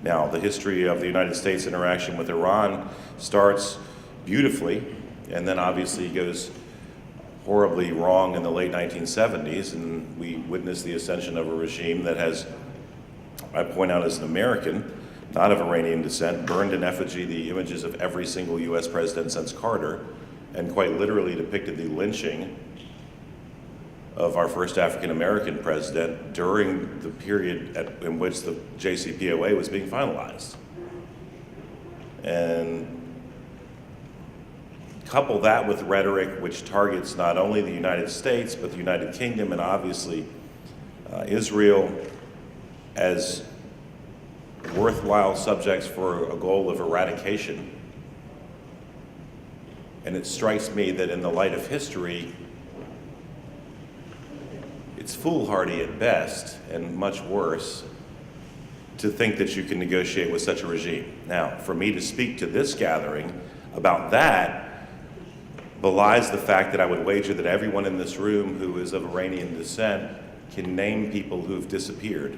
Now, the history of the United States interaction with Iran starts beautifully, and then obviously goes horribly wrong in the late 1970s, and we witnessed the ascension of a regime that has, I point out as an American, not of Iranian descent, burned in effigy the images of every single US president since Carter, and quite literally depicted the lynching of our first African-American president during the period in which the JCPOA was being finalized. And couple that with rhetoric which targets not only the United States, but the United Kingdom and obviously Israel as worthwhile subjects for a goal of eradication. And it strikes me that in the light of history, it's foolhardy at best and much worse to think that you can negotiate with such a regime. Now, for me to speak to this gathering about that belies the fact that I would wager that everyone in this room who is of Iranian descent can name people who've disappeared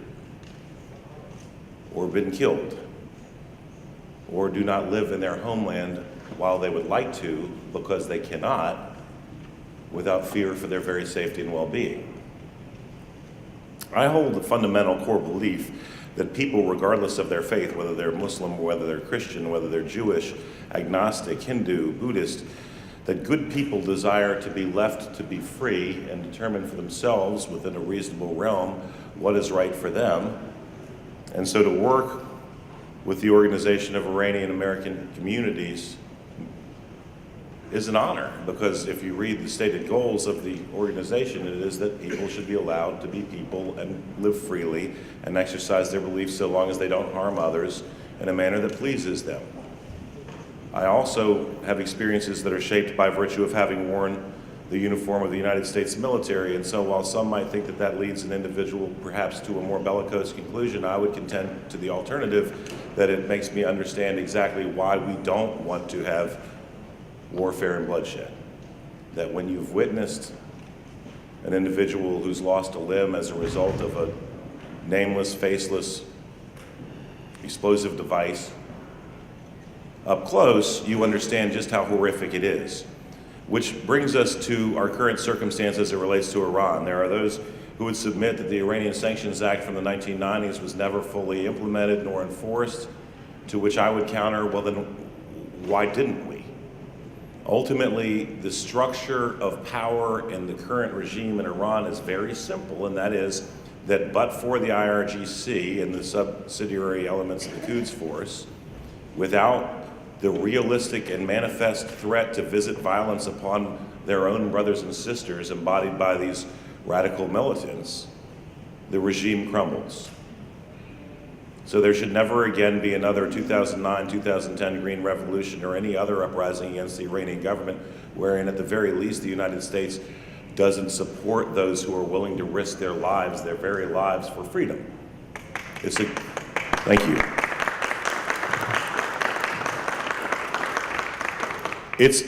or been killed or do not live in their homeland while they would like to because they cannot without fear for their very safety and well-being. I hold the fundamental core belief that people, regardless of their faith, whether they're Muslim, whether they're Christian, whether they're Jewish, agnostic, Hindu, Buddhist, that good people desire to be left to be free and determine for themselves within a reasonable realm what is right for them. And so to work with the Organization of Iranian American Communities is an honor, because if you read the stated goals of the organization, it is that people should be allowed to be people and live freely and exercise their beliefs so long as they don't harm others in a manner that pleases them. I also have experiences that are shaped by virtue of having worn the uniform of the United States military, and so while some might think that that leads an individual perhaps to a more bellicose conclusion, I would contend to the alternative that it makes me understand exactly why we don't want to have warfare and bloodshed. That when you've witnessed an individual who's lost a limb as a result of a nameless, faceless, explosive device up close, you understand just how horrific it is. Which brings us to our current circumstance as it relates to Iran. There are those who would submit that the Iranian Sanctions Act from the 1990s was never fully implemented nor enforced, to which I would counter, well then, why didn't we? Ultimately, the structure of power in the current regime in Iran is very simple, and that is that but for the IRGC and the subsidiary elements of the Quds Force, without the realistic and manifest threat to visit violence upon their own brothers and sisters embodied by these radical militants, the regime crumbles. So there should never again be another 2009, 2010 Green Revolution or any other uprising against the Iranian government, wherein at the very least the United States doesn't support those who are willing to risk their lives, their very lives, for freedom. Thank you.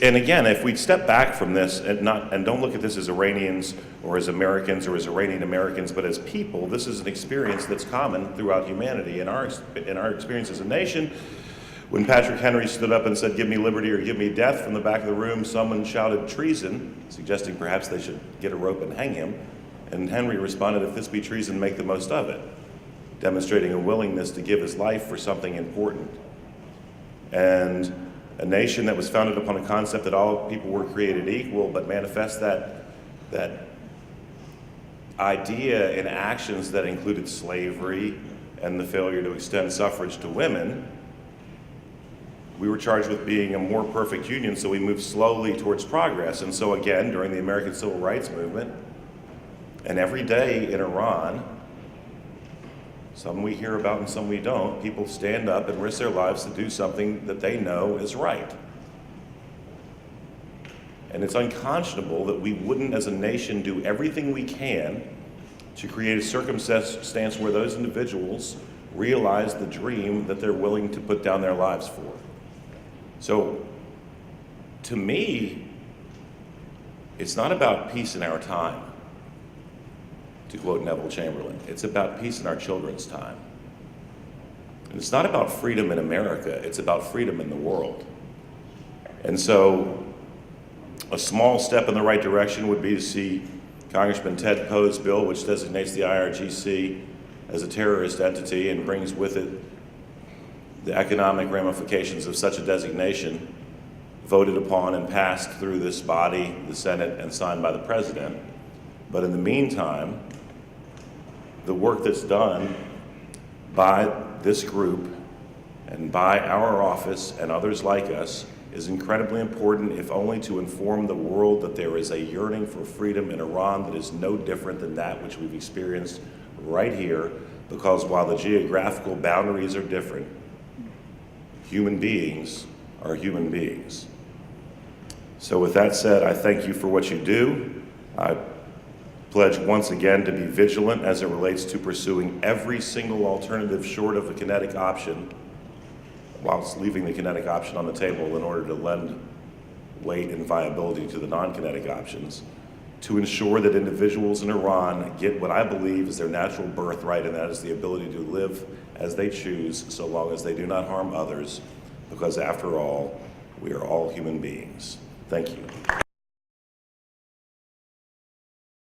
And again, if we step back from this and don't look at this as Iranians or as Americans or as Iranian Americans, but as people, this is an experience that's common throughout humanity. In our experience as a nation, when Patrick Henry stood up and said, "Give me liberty or give me death," from the back of the room, someone shouted treason, suggesting perhaps they should get a rope and hang him. And Henry responded, "If this be treason, make the most of it," demonstrating a willingness to give his life for something important. And a nation that was founded upon a concept that all people were created equal, but manifests that idea in actions that included slavery and the failure to extend suffrage to women, we were charged with being a more perfect union, so we moved slowly towards progress. And so again, during the American Civil Rights Movement, and every day in Iran, some we hear about and some we don't, people stand up and risk their lives to do something that they know is right. And it's unconscionable that we wouldn't, as a nation, do everything we can to create a circumstance where those individuals realize the dream that they're willing to put down their lives for. So, to me, it's not about peace in our time, to quote Neville Chamberlain. It's about peace in our children's time. And it's not about freedom in America, it's about freedom in the world. And so a small step in the right direction would be to see Congressman Ted Poe's bill, which designates the IRGC as a terrorist entity and brings with it the economic ramifications of such a designation, voted upon and passed through this body, the Senate, and signed by the President. But in the meantime, the work that's done by this group and by our office and others like us is incredibly important, if only to inform the world that there is a yearning for freedom in Iran that is no different than that which we've experienced right here, because while the geographical boundaries are different, human beings are human beings. So with that said, I thank you for what you do. I pledge once again to be vigilant as it relates to pursuing every single alternative short of a kinetic option, whilst leaving the kinetic option on the table in order to lend weight and viability to the non-kinetic options, to ensure that individuals in Iran get what I believe is their natural birthright, and that is the ability to live as they choose, so long as they do not harm others, because after all, we are all human beings. Thank you.